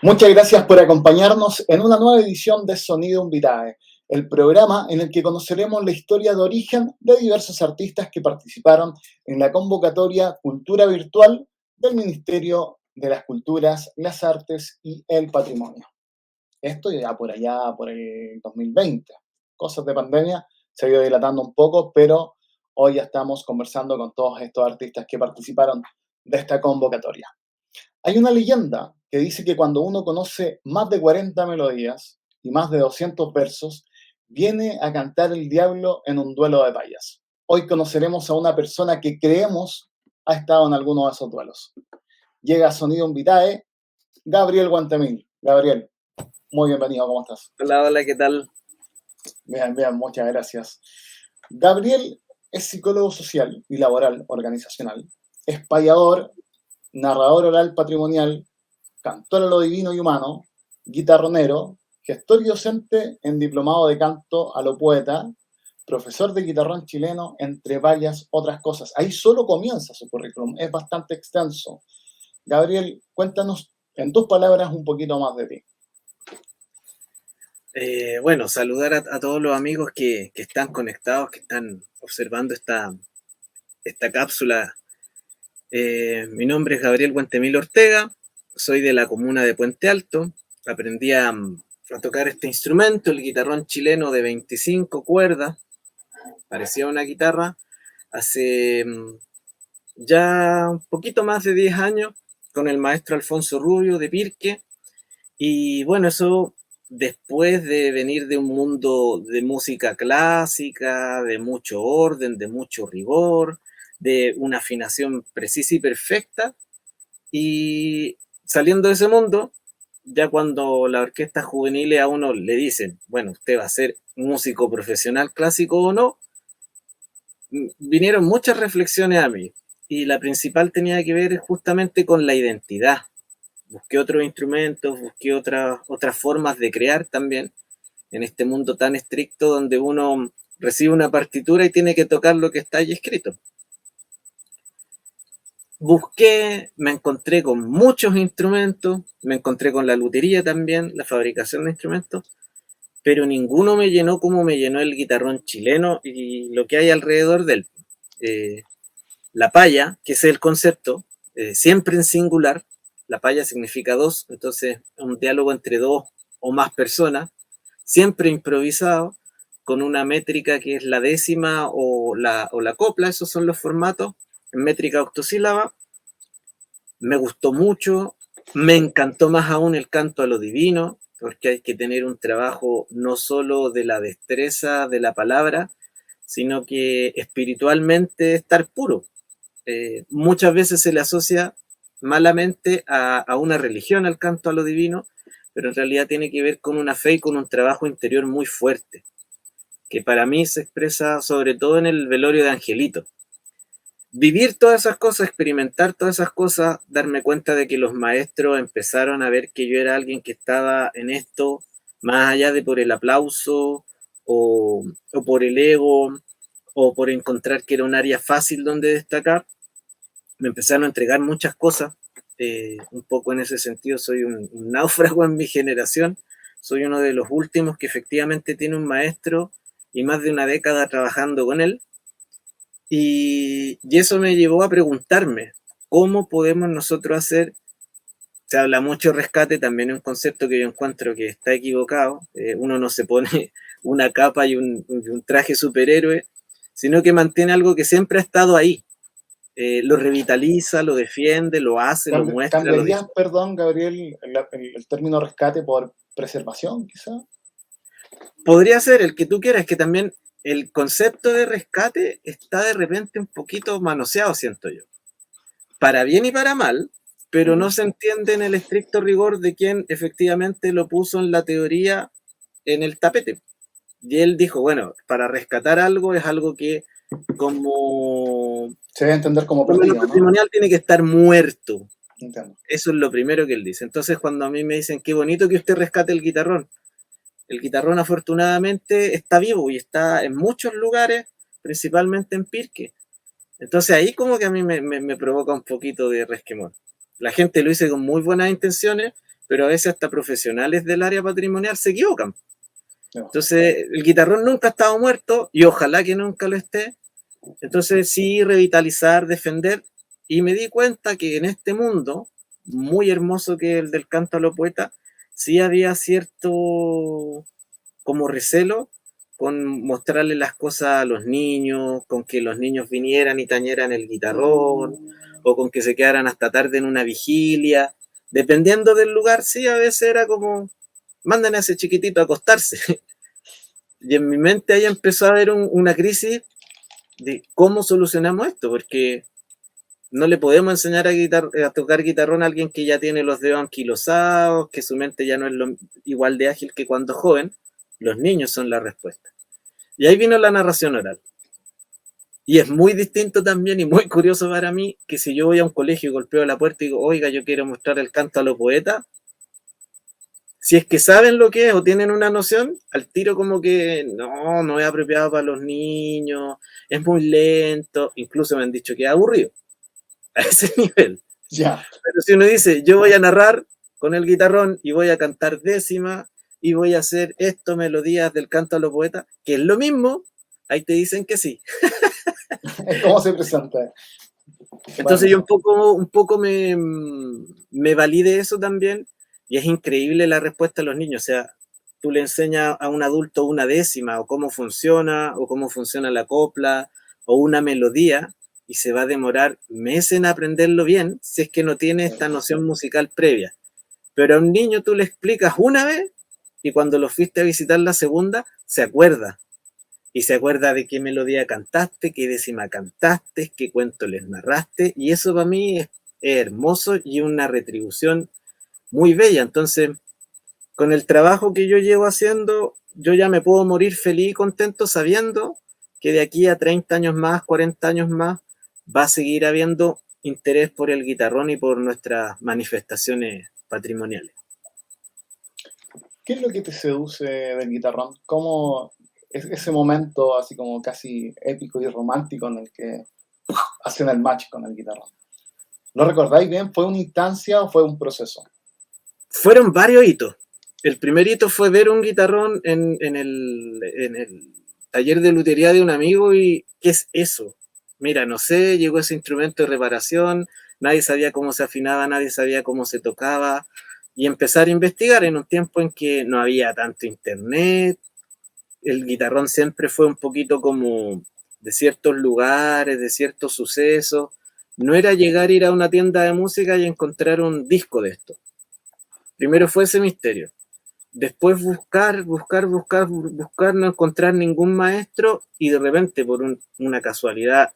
Muchas gracias por acompañarnos en una nueva edición de Sonido Vitae, el programa en el que conoceremos la historia de origen de diversos artistas que participaron en la convocatoria Cultura Virtual del Ministerio de las Culturas, las Artes y el Patrimonio. Esto ya por allá, por el 2020. Cosas de pandemia, se ha ido dilatando un poco, pero hoy ya estamos conversando con todos estos artistas que participaron de esta convocatoria. Hay una leyenda que dice que cuando uno conoce más de 40 melodías y más de 200 versos, viene a cantar el diablo en un duelo de payas. Hoy conoceremos a una persona que creemos ha estado en alguno de esos duelos. Llega a Sonido Vitae, Gabriel Guantemil. Gabriel, muy bienvenido, ¿cómo estás? Hola, hola, ¿qué tal? Bien, bien, muchas gracias. Gabriel es psicólogo social y laboral organizacional, es payador, narrador oral patrimonial, cantor a lo divino y humano, guitarronero, gestor y docente en diplomado de canto a lo poeta, profesor de guitarrón chileno, entre varias otras cosas. Ahí solo comienza su currículum, es bastante extenso. Gabriel, cuéntanos en tus palabras un poquito más de ti. Bueno, saludar a todos los amigos que están conectados, que están observando esta cápsula. Mi nombre es Gabriel Guantemil Ortega, soy de la comuna de Puente Alto. Aprendí a tocar este instrumento, el guitarrón chileno de 25 cuerdas, parecía una guitarra, hace ya un poquito más de 10 años con el maestro Alfonso Rubio de Pirque. Y bueno, eso después de venir de un mundo de música clásica, de mucho orden, de mucho rigor, de una afinación precisa y perfecta, y saliendo de ese mundo, ya cuando las orquestas juveniles a uno le dicen, bueno, usted va a ser músico profesional clásico o no, vinieron muchas reflexiones a mí, y la principal tenía que ver justamente con la identidad. Busqué otros instrumentos, busqué otras formas de crear también, en este mundo tan estricto donde uno recibe una partitura y tiene que tocar lo que está ahí escrito. Busqué, me encontré con muchos instrumentos, me encontré con la lutería también, la fabricación de instrumentos, pero ninguno me llenó como me llenó el guitarrón chileno y lo que hay alrededor de él. Eh, la paya, que es el concepto, siempre en singular. La paya significa dos, entonces un diálogo entre dos o más personas, siempre improvisado, con una métrica que es la décima o la copla, esos son los formatos, en métrica octosílaba. Me gustó mucho, me encantó más aún el canto a lo divino, porque hay que tener un trabajo no solo de la destreza de la palabra, sino que espiritualmente estar puro. Muchas veces se le asocia malamente a una religión al canto a lo divino, pero en realidad tiene que ver con una fe y con un trabajo interior muy fuerte, que para mí se expresa sobre todo en el velorio de Angelito. Vivir todas esas cosas, experimentar todas esas cosas, darme cuenta de que los maestros empezaron a ver que yo era alguien que estaba en esto, más allá de por el aplauso o por el ego o por encontrar que era un área fácil donde destacar, me empezaron a entregar muchas cosas. Un poco en ese sentido soy un náufrago en mi generación, soy uno de los últimos que efectivamente tiene un maestro y más de una década trabajando con él, y eso me llevó a preguntarme cómo podemos nosotros hacer. Se habla mucho de rescate, también es un concepto que yo encuentro que está equivocado. Uno no se pone una capa y un traje superhéroe, sino que mantiene algo que siempre ha estado ahí. Lo revitaliza, lo defiende, lo hace, lo muestra, lo ¿Cambiarías, dice. perdón, Gabriel, el término rescate por preservación, quizá? Podría ser el que tú quieras, que también el concepto de rescate está de repente un poquito manoseado, siento yo. Para bien y para mal, pero no se entiende en el estricto rigor de quién efectivamente lo puso en la teoría en el tapete. Y él dijo, bueno, para rescatar algo es algo que como Se debe entender como fenómeno perdido, ¿no? patrimonial tiene que estar muerto. Entiendo. Eso es lo primero que él dice. Entonces cuando a mí me dicen, qué bonito que usted rescate el guitarrón afortunadamente está vivo y está en muchos lugares, principalmente en Pirque. Entonces ahí como que a mí me provoca un poquito de resquemor. La gente lo hizo con muy buenas intenciones, pero a veces hasta profesionales del área patrimonial se equivocan. No. Entonces, el guitarrón nunca ha estado muerto y ojalá que nunca lo esté. Entonces, sí, revitalizar, defender. Y me di cuenta que en este mundo, muy hermoso que el del canto a los poetas, sí había cierto como recelo con mostrarle las cosas a los niños, con que los niños vinieran y tañeran el guitarrón, o con que se quedaran hasta tarde en una vigilia. Dependiendo del lugar, sí, a veces era como, mandan a ese chiquitito a acostarse. Y en mi mente ahí empezó a haber una crisis de cómo solucionamos esto, porque no le podemos enseñar a tocar guitarrón a alguien que ya tiene los dedos anquilosados, que su mente ya no es igual de ágil que cuando joven. Los niños son la respuesta. Y ahí vino la narración oral. Y es muy distinto también y muy curioso para mí que si yo voy a un colegio y golpeo la puerta y digo, oiga, yo quiero mostrar el canto a los poetas, si es que saben lo que es o tienen una noción, al tiro como que no es apropiado para los niños, es muy lento, incluso me han dicho que es aburrido, a ese nivel. Ya. Pero si uno dice, yo voy a narrar con el guitarrón y voy a cantar décima y voy a hacer esto, melodías del canto a los poetas, que es lo mismo, ahí te dicen que sí. ¿Cómo se presenta? Entonces yo un poco me valide eso también y es increíble la respuesta de los niños. O sea, tú le enseñas a un adulto una décima o cómo funciona la copla o una melodía y se va a demorar meses en aprenderlo bien si es que no tiene esta noción musical previa. Pero a un niño tú le explicas una vez y cuando lo fuiste a visitar la segunda, se acuerda. Y se acuerda de qué melodía cantaste, qué décima cantaste, qué cuento les narraste. Y eso para mí es hermoso y una retribución muy bella. Entonces, con el trabajo que yo llevo haciendo, yo ya me puedo morir feliz y contento sabiendo que de aquí a 30 años más, 40 años más, va a seguir habiendo interés por el guitarrón y por nuestras manifestaciones patrimoniales. ¿Qué es lo que te seduce del guitarrón? ¿Cómo es ese momento así como casi épico y romántico en el que hacen el match con el guitarrón? ¿Lo recordáis bien? ¿Fue una instancia o fue un proceso? Fueron varios hitos. El primer hito fue ver un guitarrón en el taller de lutería de un amigo y ¿qué es eso? Mira, no sé, llegó ese instrumento de reparación, nadie sabía cómo se afinaba, nadie sabía cómo se tocaba y empezar a investigar en un tiempo en que no había tanto internet, el guitarrón siempre fue un poquito como de ciertos lugares, de ciertos sucesos, no era llegar a ir a una tienda de música y encontrar un disco de esto. Primero fue ese misterio. Después buscar, no encontrar ningún maestro y de repente por una casualidad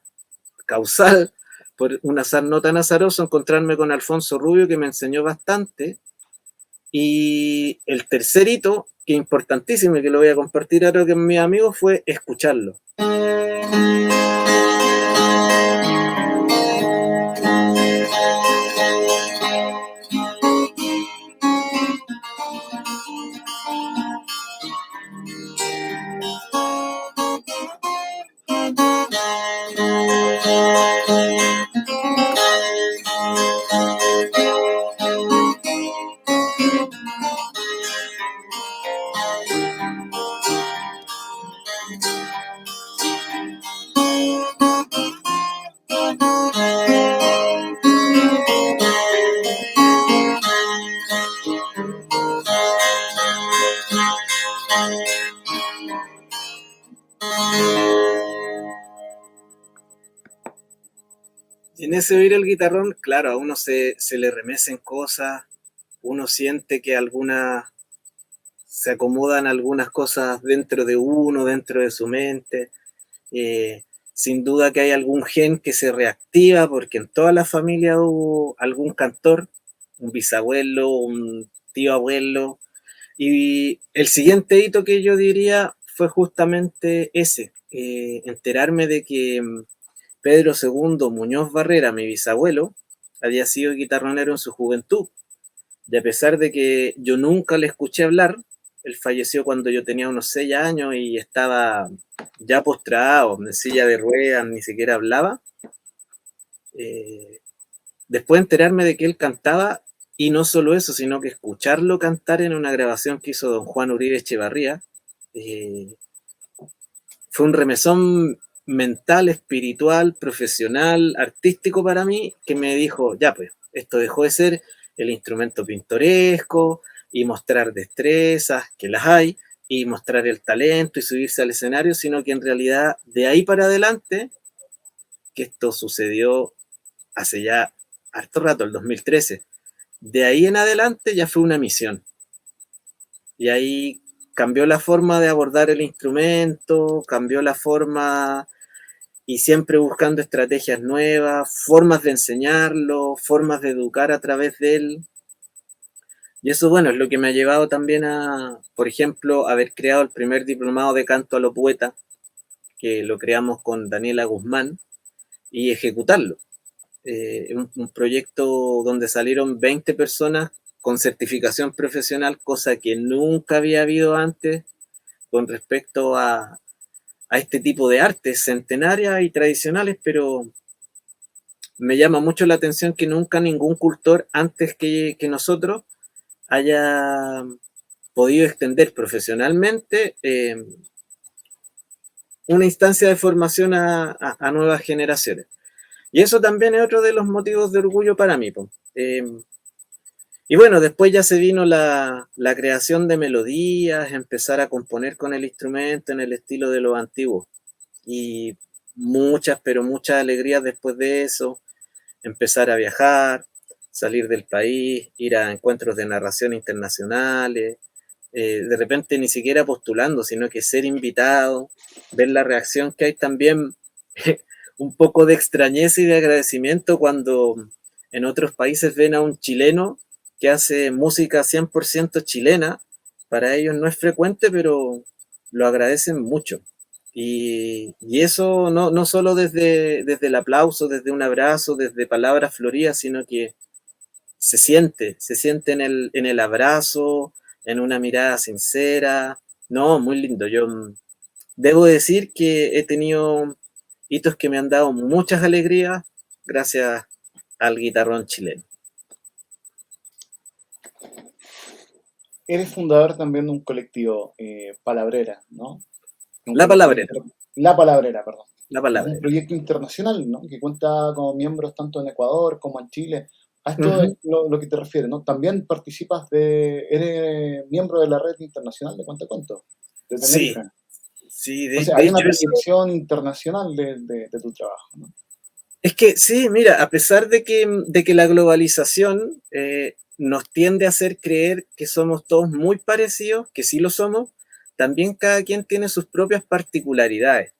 causal, por un azar no tan azaroso, encontrarme con Alfonso Rubio que me enseñó bastante. Y el tercer hito, que es importantísimo y que lo voy a compartir ahora con mis amigos, fue escucharlo. Y en ese oír el guitarrón, claro, a uno se le remecen cosas, uno siente que se acomodan algunas cosas dentro de uno, dentro de su mente. Sin duda que hay algún gen que se reactiva, porque en toda la familia hubo algún cantor, un bisabuelo, un tío abuelo. Y el siguiente hito que yo diría fue justamente ese, enterarme de que Pedro II Muñoz Barrera, mi bisabuelo, había sido guitarronero en su juventud. Y a pesar de que yo nunca le escuché hablar, él falleció cuando yo tenía unos 6 años y estaba ya postrado, en silla de ruedas, ni siquiera hablaba. Después de enterarme de que él cantaba, Y no solo eso, sino que escucharlo cantar en una grabación que hizo don Juan Uribe Echevarría, eh, fue un remesón mental, espiritual, profesional, artístico para mí, que me dijo, ya pues, esto dejó de ser el instrumento pintoresco y mostrar destrezas, que las hay, y mostrar el talento y subirse al escenario, sino que en realidad de ahí para adelante, que esto sucedió hace ya harto rato, el 2013, de ahí en adelante ya fue una misión. Y ahí cambió la forma de abordar el instrumento, cambió la forma y siempre buscando estrategias nuevas, formas de enseñarlo, formas de educar a través de él. Y eso, bueno, es lo que me ha llevado también a, por ejemplo, haber creado el primer diplomado de canto a lo poeta, que lo creamos con Daniela Guzmán, y ejecutarlo. Un proyecto donde salieron 20 personas con certificación profesional, cosa que nunca había habido antes con respecto a este tipo de artes centenarias y tradicionales, pero me llama mucho la atención que nunca ningún cultor antes que nosotros haya podido extender profesionalmente una instancia de formación a nuevas generaciones. Y eso también es otro de los motivos de orgullo para mí. Y bueno, después ya se vino la creación de melodías, empezar a componer con el instrumento en el estilo de los antiguos. Y muchas, pero muchas alegrías después de eso, empezar a viajar, salir del país, ir a encuentros de narración internacionales, de repente ni siquiera postulando, sino que ser invitado, ver la reacción que hay también, un poco de extrañeza y de agradecimiento cuando en otros países ven a un chileno que hace música 100% chilena. Para ellos no es frecuente, pero lo agradecen mucho. Y eso no solo desde el aplauso, desde un abrazo, desde palabras floridas, sino que se siente en el abrazo, en una mirada sincera. No, muy lindo. Yo debo decir que he tenido hitos que me han dado muchas alegrías gracias al guitarrón chileno. Eres fundador también de un colectivo, Palabrera, ¿no? Un La colectivo palabrera, La Palabrera, perdón. la Es un palabrera. proyecto internacional, ¿no? Que cuenta con miembros tanto en Ecuador como en Chile. A esto es Ujú. lo que te refieres, ¿no? También eres miembro de la red internacional de Cuenta Cuento, de Tenerife. Sí, sí, Entonces de hay una hecho eso. proyección internacional de tu trabajo, ¿no? Es que sí, mira, a pesar de que la globalización nos tiende a hacer creer que somos todos muy parecidos, que sí lo somos, también cada quien tiene sus propias particularidades.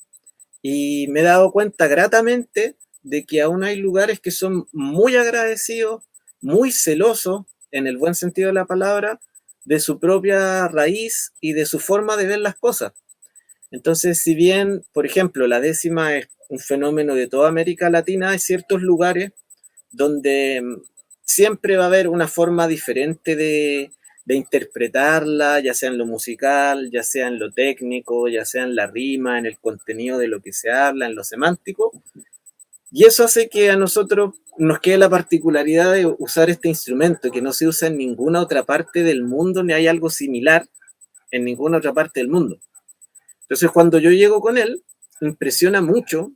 Y me he dado cuenta gratamente de que aún hay lugares que son muy agradecidos, muy celosos, en el buen sentido de la palabra, de su propia raíz y de su forma de ver las cosas. Entonces, si bien, por ejemplo, la décima es un fenómeno de toda América Latina, hay ciertos lugares donde siempre va a haber una forma diferente de interpretarla, ya sea en lo musical, ya sea en lo técnico, ya sea en la rima, en el contenido de lo que se habla, en lo semántico. Y eso hace que a nosotros nos quede la particularidad de usar este instrumento que no se usa en ninguna otra parte del mundo, ni hay algo similar en ninguna otra parte del mundo. Entonces, cuando yo llego con él, impresiona mucho,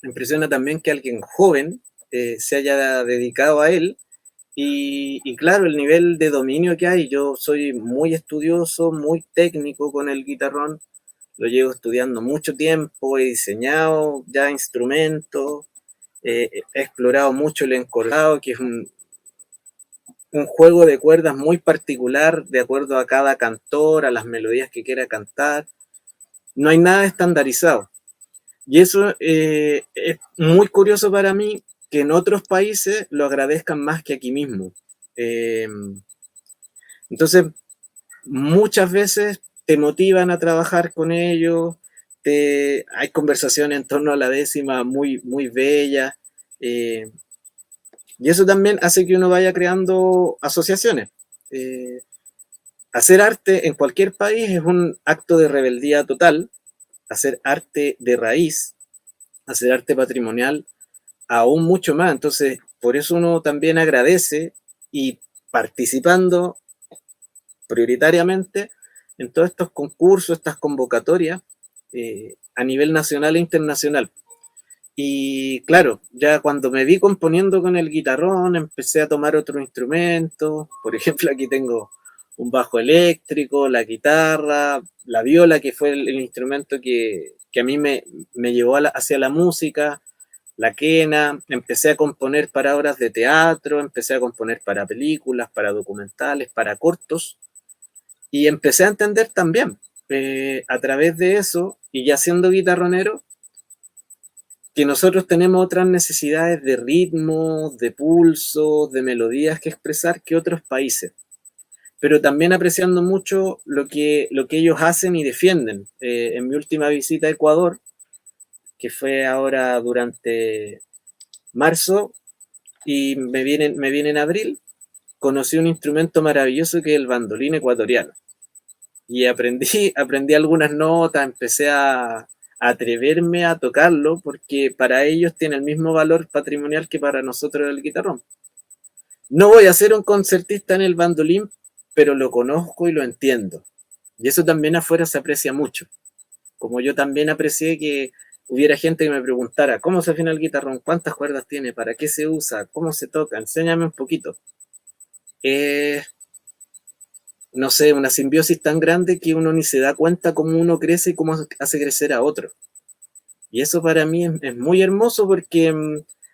impresiona también que alguien joven se haya dedicado a él y claro, el nivel de dominio que hay, yo soy muy estudioso, muy técnico con el guitarrón, lo llevo estudiando mucho tiempo, he diseñado ya instrumentos, he explorado mucho el encordado, que es un juego de cuerdas muy particular de acuerdo a cada cantor, a las melodías que quiera cantar. No hay nada estandarizado. Y eso es muy curioso para mí que en otros países lo agradezcan más que aquí mismo. Eh, entonces, muchas veces te motivan a trabajar con ellos, hay conversaciones en torno a la décima muy, muy bella, y eso también hace que uno vaya creando asociaciones. Eh, Hacer arte en cualquier país es un acto de rebeldía total, hacer arte de raíz, hacer arte patrimonial aún mucho más. Entonces, por eso uno también agradece y participando prioritariamente en todos estos concursos, estas convocatorias a nivel nacional e internacional. Y claro, ya cuando me vi componiendo con el guitarrón, empecé a tomar otros instrumentos. Por ejemplo, aquí tengo un bajo eléctrico, la guitarra, la viola, que fue el instrumento que a mí me llevó hacia la música, la quena. Empecé a componer para obras de teatro, empecé a componer para películas, para documentales, para cortos. Y empecé a entender también, a través de eso, y ya siendo guitarronero, que nosotros tenemos otras necesidades de ritmo, de pulso, de melodías que expresar que otros países. Pero también apreciando mucho lo que ellos hacen y defienden. En mi última visita a Ecuador, que fue ahora durante marzo y me viene en abril, conocí un instrumento maravilloso que es el bandolín ecuatoriano. Y aprendí algunas notas, empecé a atreverme a tocarlo porque para ellos tiene el mismo valor patrimonial que para nosotros el guitarrón. No voy a ser un concertista en el bandolín, pero lo conozco y lo entiendo. Y eso también afuera se aprecia mucho. Como yo también aprecié que hubiera gente que me preguntara, ¿cómo se afina el guitarrón? ¿Cuántas cuerdas tiene? ¿Para qué se usa? ¿Cómo se toca? Enséñame un poquito. No sé, una simbiosis tan grande que uno ni se da cuenta cómo uno crece y cómo hace crecer a otro. Y eso para mí es muy hermoso porque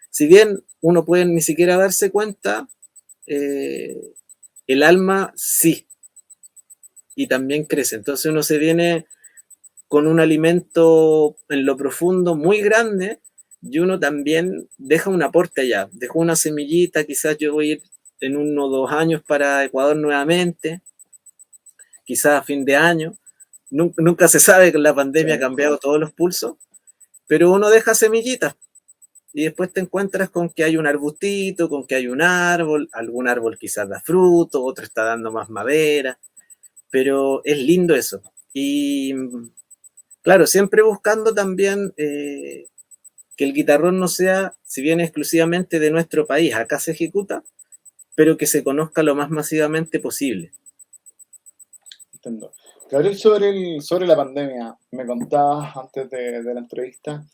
si bien uno puede ni siquiera darse cuenta, eh, el alma sí, y también crece. Entonces uno se viene con un alimento en lo profundo muy grande y uno también deja un aporte allá, dejó una semillita, quizás yo voy a ir en 1 o 2 años para Ecuador nuevamente, quizás a fin de año. Nunca se sabe que la pandemia ha cambiado todos los pulsos, pero uno deja semillitas y después te encuentras con que hay un arbustito, con que hay un árbol, algún árbol quizás da fruto, otro está dando más madera, pero es lindo eso. Y claro, siempre buscando también que el guitarrón no sea, si bien exclusivamente de nuestro país, acá se ejecuta, pero que se conozca lo más masivamente posible. Entiendo. Gabriel, sobre la pandemia, me contabas antes de la entrevista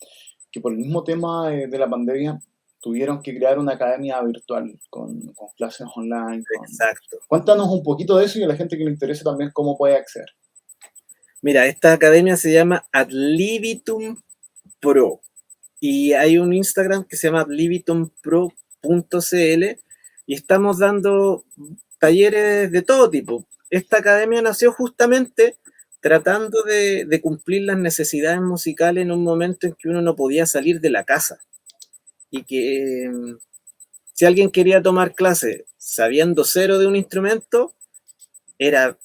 que por el mismo tema de la pandemia tuvieron que crear una academia virtual con clases online. Exacto. Cuéntanos un poquito de eso y a la gente que le interese también cómo puede acceder. Mira, esta academia se llama Adlibitum Pro y hay un Instagram que se llama adlibitumpro.cl y estamos dando talleres de todo tipo. Esta academia nació justamente tratando de cumplir las necesidades musicales en un momento en que uno no podía salir de la casa y que si alguien quería tomar clase sabiendo cero de un instrumento era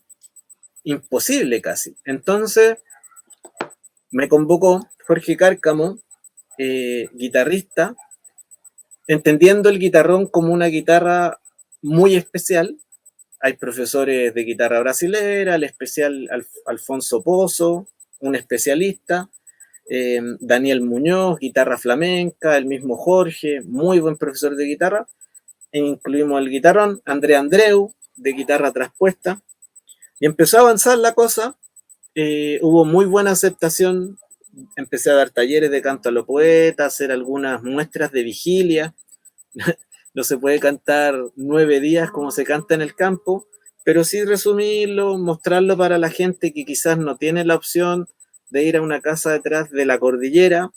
imposible casi. Entonces me convocó Jorge Cárcamo, guitarrista, entendiendo el guitarrón como una guitarra muy especial. Hay profesores de guitarra brasilera, el especial Alfonso Pozo, un especialista, Daniel Muñoz, guitarra flamenca, el mismo Jorge, muy buen profesor de guitarra. E incluimos el guitarrón, André Andreu, de guitarra traspuesta. Y empezó a avanzar la cosa, hubo muy buena aceptación, empecé a dar talleres de canto a los poetas, hacer algunas muestras de vigilia. No se puede cantar 9 días como se canta en el campo, pero sí resumirlo, mostrarlo para la gente que quizás no tiene la opción de ir a una casa detrás de la cordillera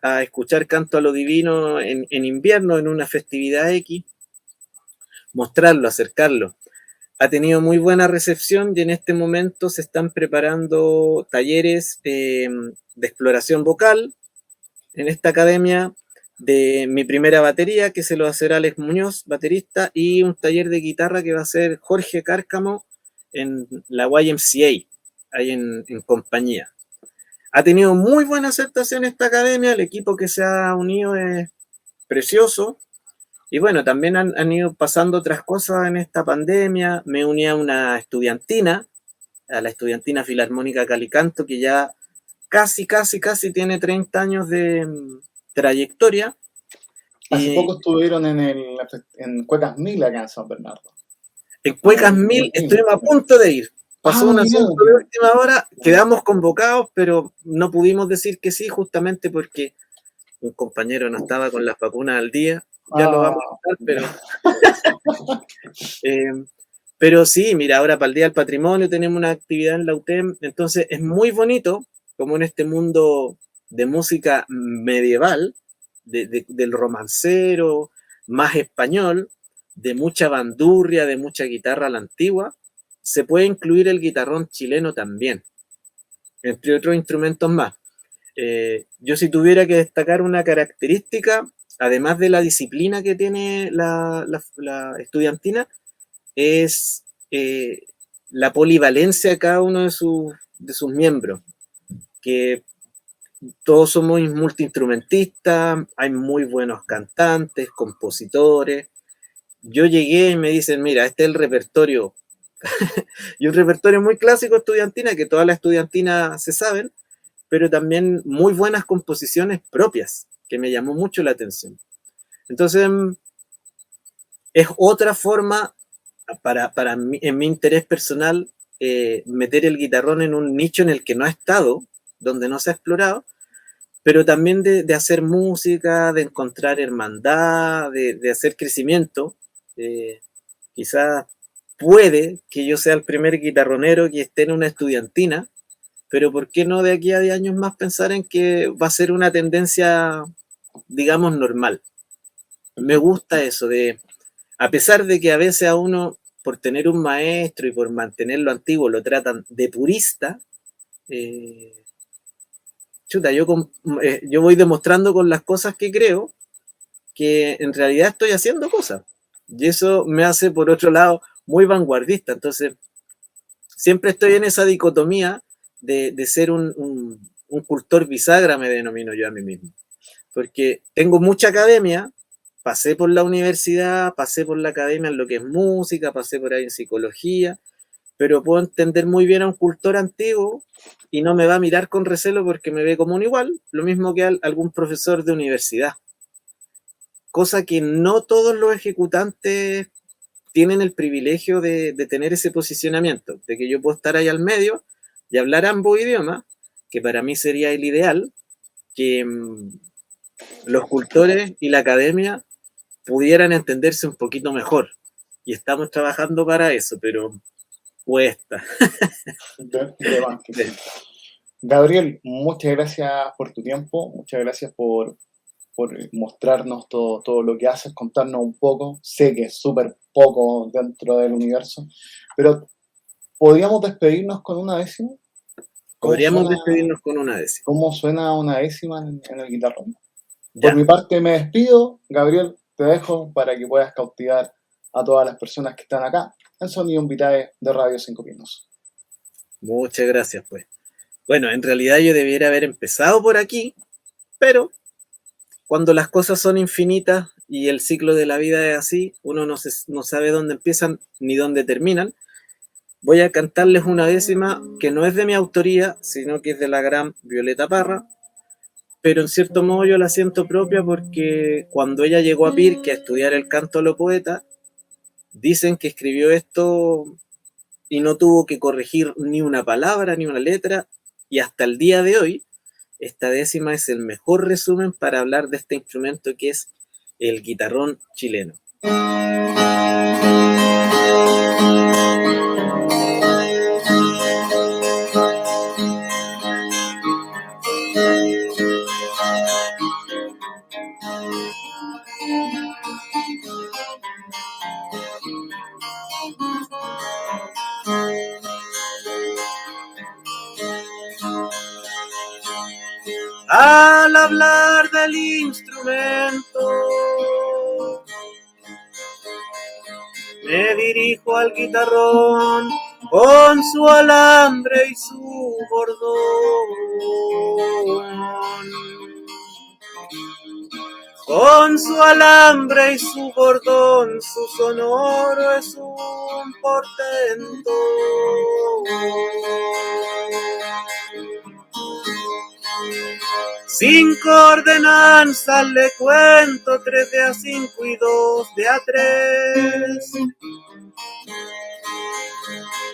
a escuchar canto a lo divino en invierno, en una festividad X, mostrarlo, acercarlo. Ha tenido muy buena recepción y en este momento se están preparando talleres de exploración vocal en esta academia, de mi primera batería, que se lo va a hacer Alex Muñoz, baterista, y un taller de guitarra que va a hacer Jorge Cárcamo en la YMCA, ahí en compañía. Ha tenido muy buena aceptación esta academia, el equipo que se ha unido es precioso, y bueno, también han ido pasando otras cosas en esta pandemia. Me uní a una estudiantina, a la Estudiantina Filarmónica Calicanto, que ya casi tiene 30 años de trayectoria. Hace Y poco estuvieron en Cuecas Mil acá en San Bernardo. En Cuecas Mil estuvimos a punto de ir. Pasó un asunto de última hora, quedamos convocados, pero no pudimos decir que sí, justamente porque un compañero no estaba con las vacunas al día. Ya lo vamos a contar, pero sí, mira, ahora para el Día del Patrimonio tenemos una actividad en la UTEM, entonces es muy bonito, como en este mundo de música medieval, del romancero, más español, de mucha bandurria, de mucha guitarra a la antigua, se puede incluir el guitarrón chileno también, entre otros instrumentos más. Yo si tuviera que destacar una característica, además de la disciplina que tiene la estudiantina, es la polivalencia de cada uno de sus miembros, que todos somos multiinstrumentistas, hay muy buenos cantantes, compositores. Yo llegué y me dicen, mira, este es el repertorio, y un repertorio muy clásico estudiantina, que todas las estudiantinas se saben, pero también muy buenas composiciones propias, que me llamó mucho la atención. Entonces, es otra forma, para mí, en mi interés personal, meter el guitarrón en un nicho en el que no ha estado, donde no se ha explorado, pero también de hacer música, de encontrar hermandad, de hacer crecimiento. Quizás puede que yo sea el primer guitarronero que esté en una estudiantina, pero ¿por qué no de aquí a 10 años más pensar en que va a ser una tendencia, digamos, normal? Me gusta eso a pesar de que a veces a uno, por tener un maestro y por mantenerlo antiguo, lo tratan de purista, yo voy demostrando con las cosas que creo que en realidad estoy haciendo cosas. Y eso me hace, por otro lado, muy vanguardista. Entonces, siempre estoy en esa dicotomía de ser un cultor bisagra, me denomino yo a mí mismo. Porque tengo mucha academia, pasé por la universidad, pasé por la academia en lo que es música, pasé por ahí en psicología, pero puedo entender muy bien a un cultor antiguo y no me va a mirar con recelo porque me ve como un igual, lo mismo que algún profesor de universidad. Cosa que no todos los ejecutantes tienen el privilegio de tener ese posicionamiento, de que yo puedo estar ahí al medio y hablar ambos idiomas, que para mí sería el ideal, que los cultores y la academia pudieran entenderse un poquito mejor. Y estamos trabajando para eso, pero cuesta. Gabriel, muchas gracias por tu tiempo, muchas gracias por mostrarnos todo lo que haces, contarnos un poco. Sé que es súper poco dentro del universo, pero ¿podríamos despedirnos con una décima? Podríamos despedirnos con una décima. ¿Cómo suena una décima en el guitarrón? Por mi parte me despido. Gabriel, te dejo para que puedas cautivar a todas las personas que están acá en Sonido Vitae de Radio 5 Pinos. Muchas gracias, pues. Bueno, en realidad yo debiera haber empezado por aquí, pero cuando las cosas son infinitas y el ciclo de la vida es así, uno no sabe dónde empiezan ni dónde terminan. Voy a cantarles una décima que no es de mi autoría, sino que es de la gran Violeta Parra, pero en cierto modo yo la siento propia porque cuando ella llegó a Pirque a estudiar el canto a los poetas, dicen que escribió esto y no tuvo que corregir ni una palabra ni una letra, y hasta el día de hoy esta décima es el mejor resumen para hablar de este instrumento que es el guitarrón chileno. Al hablar del instrumento, me dirijo al guitarrón con su alambre y su bordón. Con su alambre y su bordón, su sonoro es un portento. Cinco ordenanzas le cuento, 3 de A5 y 2 de A3.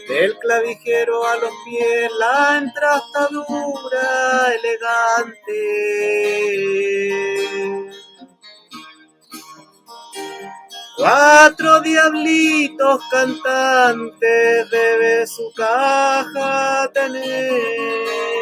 Del clavijero a los pies, la entrastadura elegante. Cuatro diablitos cantantes debe su caja tener.